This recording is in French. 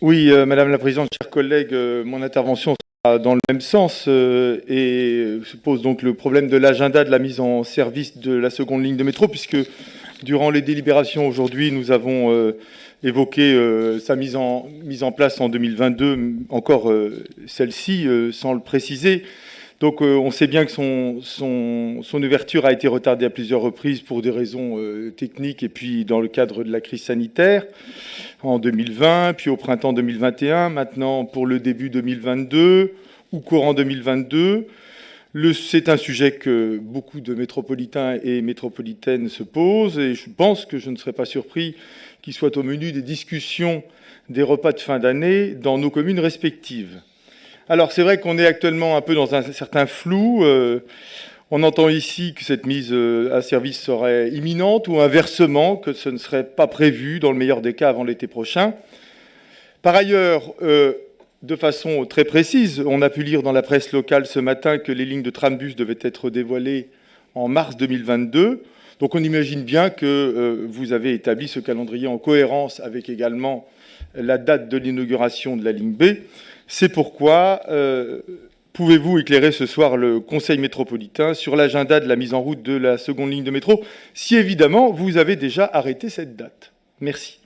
Oui, Madame la Présidente, chers collègues, mon intervention sera dans le même sens et se pose donc le problème de l'agenda de la mise en service de la seconde ligne de métro, puisque durant les délibérations aujourd'hui, nous avons évoqué sa mise en place en 2022, encore celle-ci, sans le préciser. Donc on sait bien que son ouverture a été retardée à plusieurs reprises pour des raisons techniques et puis dans le cadre de la crise sanitaire en 2020, puis au printemps 2021, maintenant pour le début 2022 ou courant 2022. C'est un sujet que beaucoup de métropolitains et métropolitaines se posent et je pense que je ne serais pas surpris qu'il soit au menu des discussions des repas de fin d'année dans nos communes respectives. Alors c'est vrai qu'on est actuellement un peu dans un certain flou. On entend ici que cette mise à service serait imminente ou inversement, que ce ne serait pas prévu dans le meilleur des cas avant l'été prochain. Par ailleurs, de façon très précise, on a pu lire dans la presse locale ce matin que les lignes de trambus devaient être dévoilées en mars 2022. Donc on imagine bien que vous avez établi ce calendrier en cohérence avec également la date de l'inauguration de la ligne B. C'est pourquoi pouvez-vous éclairer ce soir le Conseil métropolitain sur l'agenda de la mise en route de la seconde ligne de métro, si évidemment vous avez déjà arrêté cette date? Merci.